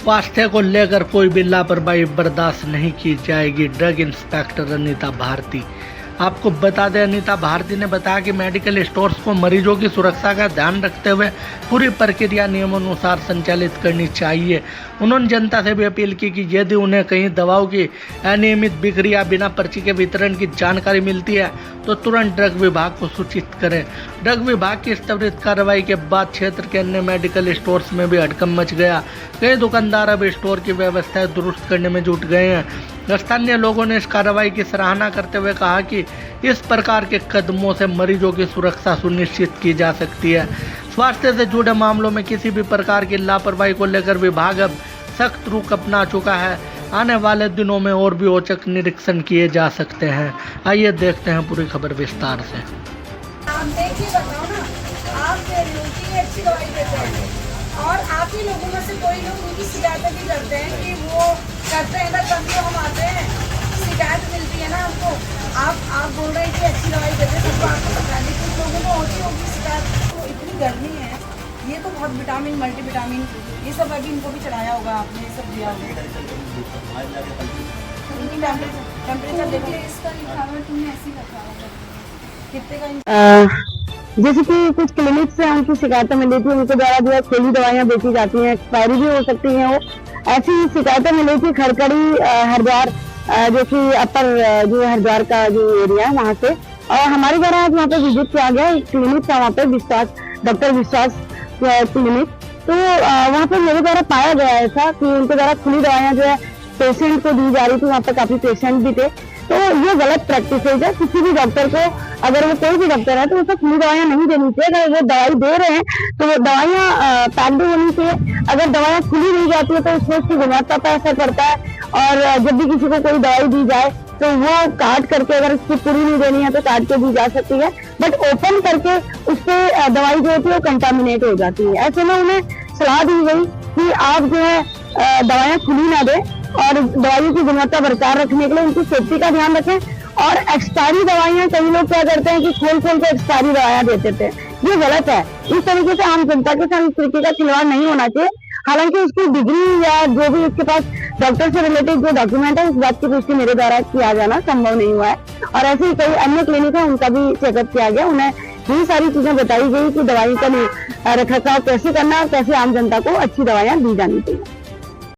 स्वास्थ्य को लेकर कोई भी लापरवाही बर्दाश्त नहीं की जाएगी। Drug inspector Anita Bharati. आपको बता दें, अनीता भारती ने बताया कि मेडिकल स्टोर्स को मरीजों की सुरक्षा का ध्यान रखते हुए पूरी प्रक्रिया नियमानुसार संचालित करनी चाहिए। उन्होंने जनता से भी अपील की कि यदि उन्हें कहीं दवाओं की अनियमित बिक्री या बिना पर्ची के वितरण की जानकारी मिलती है तो तुरंत ड्रग विभाग को सूचित करें। ड्रग विभाग की इस त्वरित कार्रवाई के बाद क्षेत्र के अन्य मेडिकल स्टोर्स में भी हड़कंप मच गया। कई दुकानदार अब स्टोर की व्यवस्थाएं दुरुस्त करने में जुट गए हैं। स्थानीय लोगों ने इस कार्रवाई की सराहना करते हुए कहा कि इस प्रकार के कदमों से मरीजों की सुरक्षा सुनिश्चित की जा सकती है। स्वास्थ्य से जुड़े मामलों में किसी भी प्रकार की लापरवाही को लेकर विभाग अब सख्त रुख अपना चुका है। आने वाले दिनों में और भी औचक निरीक्षण किए जा सकते हैं। आइए देखते हैं पूरी खबर विस्तार से। आप देखिए, बताओ ना, आप अच्छी दवाई देते हैं और आप ही लोगों में से कोई लोग उनकी शिकायत भी करते हैं कि वो करते हैं ना, तब तो हम आते हैं, शिकायत मिलती है ना हमको। आप बोल रहे हैं कि अच्छी दवाई देते हैं, सबको आपको पता नहीं, कुछ लोगों को होती होगी शिकायत। तो इतनी गर्मी है, ये तो बहुत विटामिन मल्टीविटामिन ये सब अभी इनको भी चढ़ाया होगा आपने, ये सब दिया होगा। टेम्परेचर देखो, इसका लिखावट तुमने ऐसे रखा होगा कितने का। जैसे कि कुछ क्लिनिक से हमको शिकायतें मिली थी, उनके द्वारा जो है खोली दवाइयाँ बेची जाती हैं, एक्सपायरी भी हो सकती हैं। वो ऐसी शिकायतें मिली थी खड़खड़ी हरिद्वार, जो कि अपर जो हरिद्वार का जो एरिया है वहाँ से। और हमारे द्वारा आज वहाँ पे विजिट किया गया, क्लिनिक था वहाँ पे विश्वास, डॉक्टर विश्वास क्लिनिक। तो वहाँ पे मेरे द्वारा पाया गया ऐसा कि उनके द्वारा खुली दवाइयाँ जो है पेशेंट को दी जा रही थी। वहाँ पे काफी पेशेंट भी थे। तो ये गलत प्रैक्टिस है। किसी भी डॉक्टर को, अगर वो कोई भी डॉक्टर है, तो उसे खुली दवाइयाँ नहीं देनी चाहिए। अगर वो दवाई दे रहे हैं तो वो दवाइयाँ पैक्ड होनी चाहिए। अगर दवाइयाँ खुली दी जाती है तो उसमें उसकी गुणवत्ता पर असर पड़ता है। और जब भी किसी को कोई दवाई दी जाए तो वो काट करके, अगर उसकी पूरी नहीं देनी है तो काट के दी जा सकती है, बट ओपन करके उससे दवाई जो होती है वो कंटामिनेट हो जाती है। ऐसे में उन्हें सलाह दी गई कि आप जो है दवाइयाँ खुली ना दें और दवाइयों की गुणवत्ता बरकरार रखने के लिए उनकी सेफ्टी का ध्यान रखें। और एक्सपायरी दवाइयाँ, कई लोग क्या करते हैं कि खोल खोल के एक्सपायरी दवाइयाँ देते थे, ये गलत है। इस तरीके से आम जनता के साथ इस तरीके का खिलवाड़ नहीं होना चाहिए। हालांकि उसकी डिग्री या जो भी उसके पास डॉक्टर से रिलेटेड जो डॉक्यूमेंट है, उस बात की पुष्टि मेरे द्वारा किया जाना संभव नहीं हुआ है। और ऐसे ही कई अन्य क्लिनिक है, उनका भी चेकअप किया गया। उन्हें यही सारी चीजें बताई गई कि दवाई का रखरखाव कैसे करना है, कैसे आम जनता को अच्छी दवाइयाँ दी जानी चाहिए।